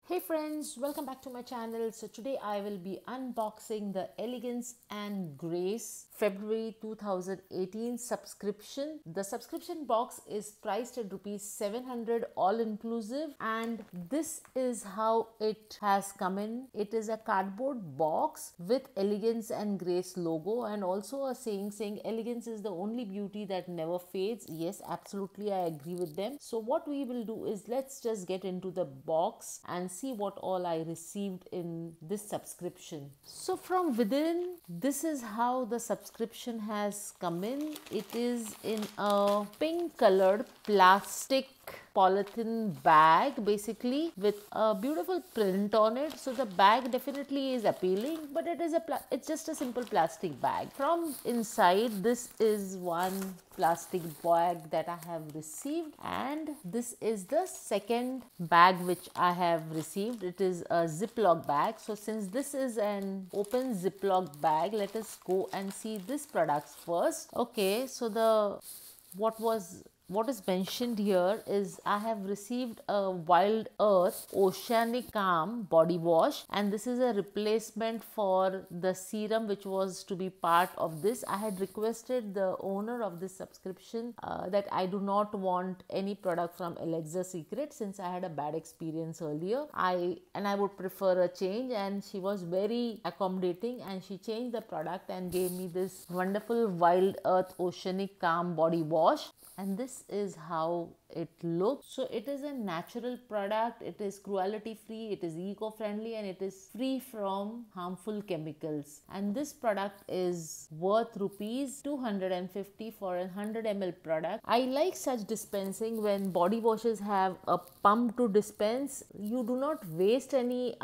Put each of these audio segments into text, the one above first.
Hey friends, welcome back to my channel. So today I will be unboxing the Elegance N Grace February 2018 subscription. The subscription box is priced at rupees 700 all inclusive, and this is how it has come in. It is a cardboard box with Elegance N Grace logo and also a saying elegance is the only beauty that never fades. Yes, absolutely, I agree with them. So what we will do is let's just get into the box and see what all I received in this subscription. So from within, this is how the subscription has come in. It is in a pink colored plastic polythene bag, basically with a beautiful print on it. So the bag definitely is appealing, but it's just a simple plastic bag. From inside, this is one plastic bag that I have received, and this is the second bag which I have received. It is a Ziploc bag. So since this is an open Ziploc bag, let us go and see this products first. Okay, so what is mentioned here is I have received a Wild Earth Oceanic Calm body wash, and this is a replacement for the serum which was to be part of this. I had requested the owner of this subscription that I do not want any product from Alexa Secret since I had a bad experience earlier. I would prefer a change, and she was very accommodating and she changed the product and gave me this wonderful Wild Earth Oceanic Calm body wash. And this is how it looks. So it is a natural product, it is cruelty free, it is eco-friendly, and it is free from harmful chemicals. And this product is worth rupees 250 for a 100 ml product. I like such dispensing when body washes have a pump to dispense. You do not waste any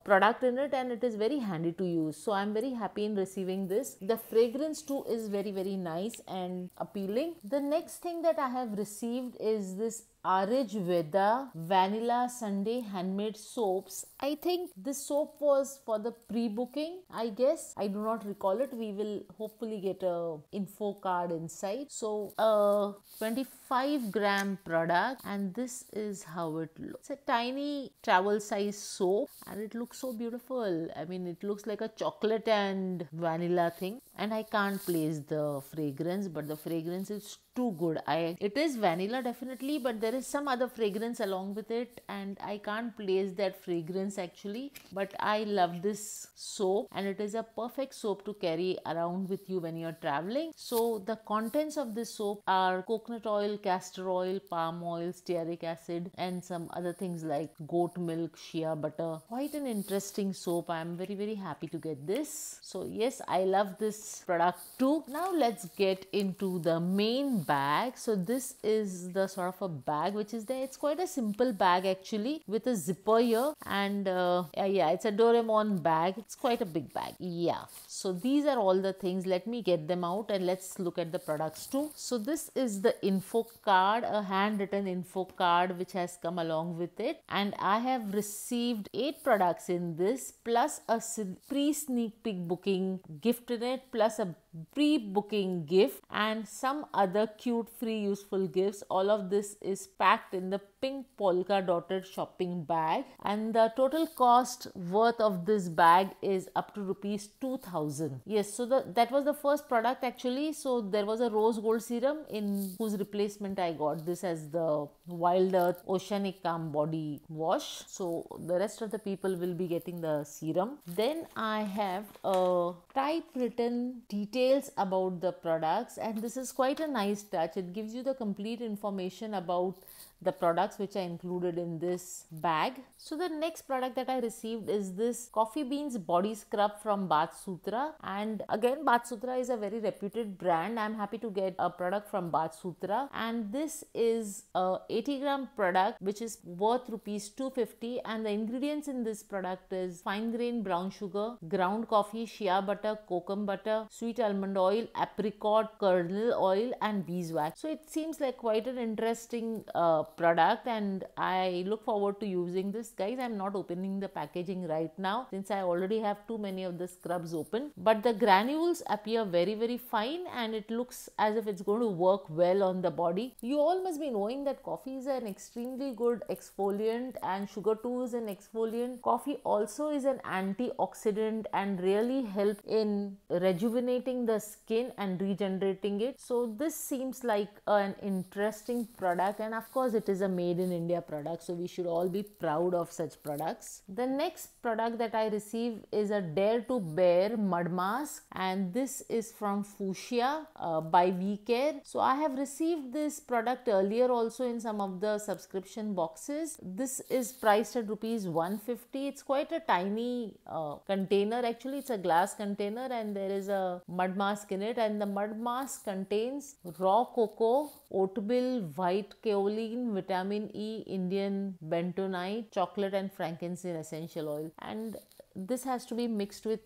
product in it, and it is very handy to use. So I'm very happy in receiving this. The fragrance too is very nice and appealing. The next thing that I have received is this Ayurveda Vanilla Sunday handmade soaps. I think this soap was for the pre-booking, I guess. I do not recall it. We will hopefully get a info card inside. So a 25-gram product, and this is how it looks. It's a tiny travel size soap, and it looks so beautiful. I mean, it looks like a chocolate and vanilla thing, and I can't place the fragrance, but the fragrance is too good. It is vanilla definitely, but there is some other fragrance along with it, and I can't place that fragrance actually. But I love this soap, and it is a perfect soap to carry around with you when you're traveling. So the contents of this soap are coconut oil, castor oil, palm oil, stearic acid, and some other things like goat milk, shea butter. Quite an interesting soap. I'm very happy to get this. So yes, I love this product too. Now let's get into the main bag. So this is the sort of a bag which is there. It's quite a simple bag actually with a zipper here, and yeah, it's a Doraemon bag. It's quite a big bag. Yeah, so these are all the things. Let me get them out and let's look at the products too. So this is the info card, a handwritten info card which has come along with it, and I have received 8 products in this, plus a pre-sneak peek booking gift in it, plus a pre-booking gift and some other cute free useful gifts. All of this is packed in the pink polka dotted shopping bag, and the total cost worth of this bag is up to rupees 2000. Yes, so that was the first product actually. So there was a rose gold serum in whose replacement I got this as the Wild Earth Oceanic Calm body wash. So the rest of the people will be getting the serum. Then I have a typewritten details about the products, and this is quite a nice touch. It gives you the complete information about the products which are included in this bag. So the next product that I received is this coffee beans body scrub from Bath Sutra, and again Bath Sutra is a very reputed brand. I'm happy to get a product from Bath Sutra, and this is a 80-gram product which is worth rupees 250, and the ingredients in this product is fine grain brown sugar, ground coffee, shea butter, kokum butter, sweet almond oil, apricot kernel oil, and beeswax. So it seems like quite an interesting product, and I look forward to using this. Guys, I'm not opening the packaging right now since I already have too many of the scrubs open, but the granules appear very fine and it looks as if it's going to work well on the body. You all must be knowing that coffee is an extremely good exfoliant and sugar too is an exfoliant. Coffee also is an antioxidant and really help in rejuvenating the skin and regenerating it. So this seems like an interesting product, and of course it is a made in India product, so we should all be proud of such products. The next product that I received is a Dare to Bear mud mask, and this is from Fuchsia by We Care. So I have received this product earlier also in some of the subscription boxes. This is priced at rupees 150. It's quite a tiny container. Actually, it's a glass container and there is a mud mask in it, and the mud mask contains raw cocoa, oatmeal, white kaolin, vitamin E, Indian bentonite, chocolate and frankincense essential oil, and this has to be mixed with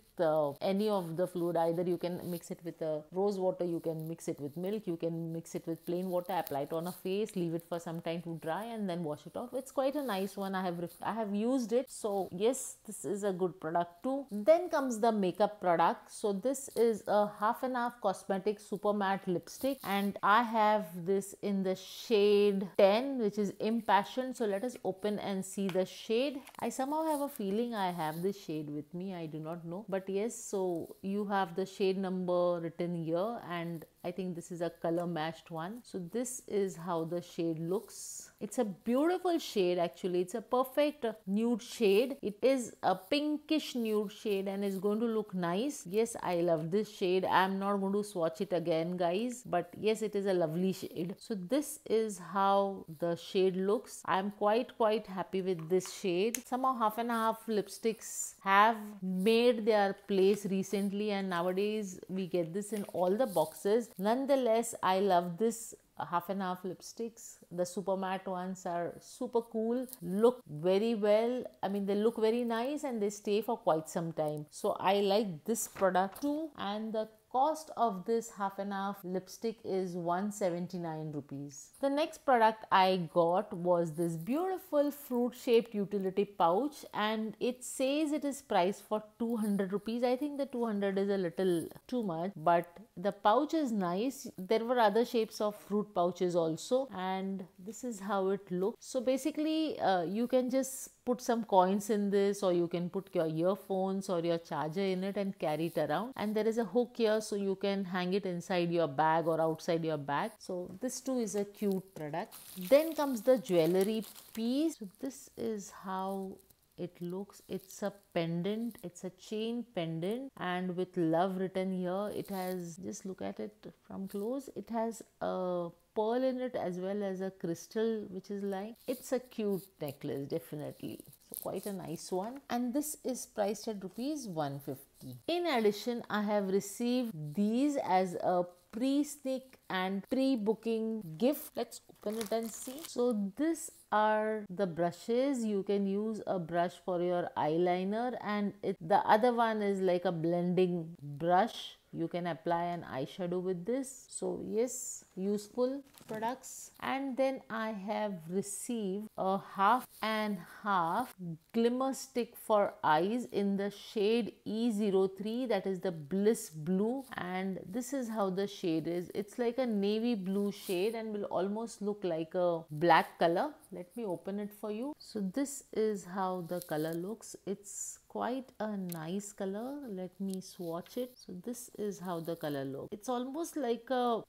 any of the fluid. Either you can mix it with rose water, you can mix it with milk, you can mix it with plain water, apply it on a face, leave it for some time to dry and then wash it off. It's quite a nice one. I have used it, so yes, this is a good product too. Then comes the makeup product. So this is a half and half cosmetic super matte lipstick, and I have this in the shade 10, which is Impassioned. So let us open and see the shade. I somehow have a feeling I have this shade with me, I do not know, but yes, so you have the shade number written here, and I think this is a color matched one. So this is how the shade looks. It's a beautiful shade actually. It's a perfect nude shade. It is a pinkish nude shade and is going to look nice. Yes, I love this shade. I'm not going to swatch it again, guys, but yes, it is a lovely shade. So this is how the shade looks. I'm quite happy with this shade. Somehow half and half lipsticks have made their place recently, and nowadays we get this in all the boxes. Nonetheless, I love this half and half lipsticks. The super matte ones are super cool, look very well. I mean, they look very nice and they stay for quite some time. So I like this product too, and the cost of this half and half lipstick is 179 rupees. The next product I got was this beautiful fruit shaped utility pouch, and it says it is priced for 200 rupees. I think the 200 is a little too much, but the pouch is nice. There were other shapes of fruit pouches also, and this is how it looks. So basically you can just put some coins in this, or you can put your earphones or your charger in it and carry it around, and there is a hook here so you can hang it inside your bag or outside your bag. So this too is a cute product. Then comes the jewelry piece. So this is how it looks. It's a pendant. It's a chain pendant and with love written here. It has, just look at it from close, it has a pearl in it as well as a crystal which is like, it's a cute necklace, definitely. So quite a nice one, and this is priced at rupees 150. In addition, I have received these as a pre-sneak and pre-booking gift. Let's open it and see. So this are the brushes. You can use a brush for your eyeliner, and the other one is like a blending brush. You can apply an eyeshadow with this. So yes, useful products. And then I have received a half and half glimmer stick for eyes in the shade E03, that is the Bliss Blue, and this is how the shade is. It's like a navy blue shade and will almost look like a black color. Let me open it for you. So this is how the color looks. It's quite a nice color. Let me swatch it. So this is how the color looks. It's almost like a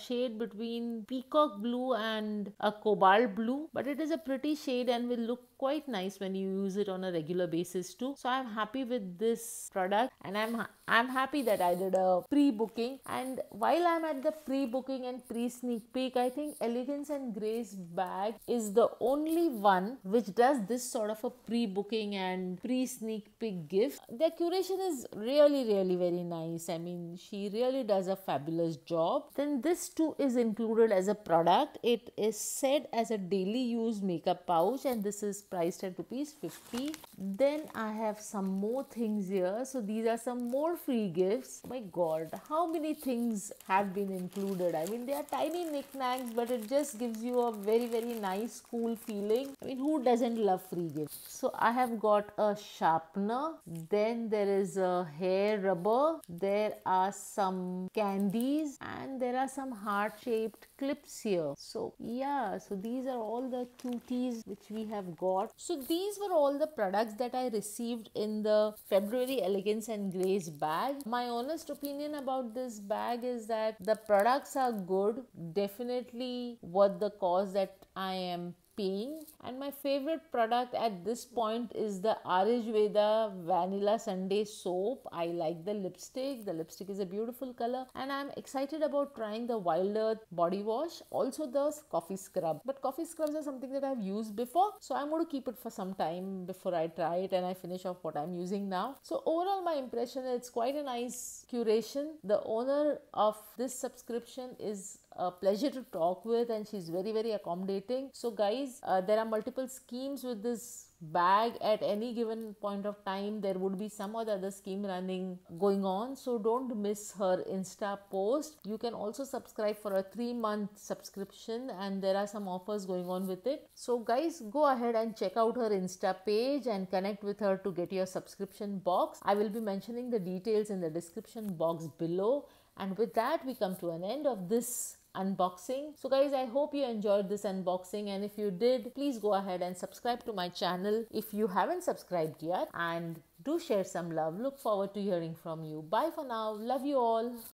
shade between peacock blue and a cobalt blue, but it is a pretty shade and will look quite nice when you use it on a regular basis too. So I'm happy with this product, and I'm happy that I did a pre-booking. And while I'm at the pre-booking and pre-sneak peek, I think Elegance N Grace bag is the only one which does this sort of a pre-booking and pre-sneak peek gift. Their curation is really very nice. I mean, she really does a fabulous job. Then this too is included as a product. It is said as a daily use makeup pouch, and this is priced at rupees 50. Then I have some more things here. So these are some more free gifts. My god, how many things have been included? I mean, they are tiny knickknacks, but it just gives you a very nice cool feeling. I mean, who doesn't love free gifts? So I have got a sharpener, then there is a hair rubber, there are some candies, and there are some heart-shaped clips here. So yeah, so these are all the cuties which we have got. So these were all the products that I received in the February Elegance N Grace bag. My honest opinion about this bag is that the products are good, definitely worth the cost that I am paying, and my favorite product at this point is the Ayurveda Vanilla Sunday soap. I like the lipstick. The lipstick is a beautiful color, and I'm excited about trying the Wild Earth body wash, also the coffee scrub. But coffee scrubs are something that I've used before, so I'm going to keep it for some time before I try it and I finish off what I'm using now. So overall, my impression, it's quite a nice curation. The owner of this subscription is a pleasure to talk with, and she's very accommodating. So guys, there are multiple schemes with this bag. At any given point of time there would be some or the other scheme going on, so don't miss her Insta post. You can also subscribe for a 3-month subscription, and there are some offers going on with it. So guys, go ahead and check out her Insta page and connect with her to get your subscription box. I will be mentioning the details in the description box below. And with that, we come to an end of this unboxing. So guys, I hope you enjoyed this unboxing, and if you did, please go ahead and subscribe to my channel if you haven't subscribed yet, and do share some love. Look forward to hearing from you. Bye for now. Love you all.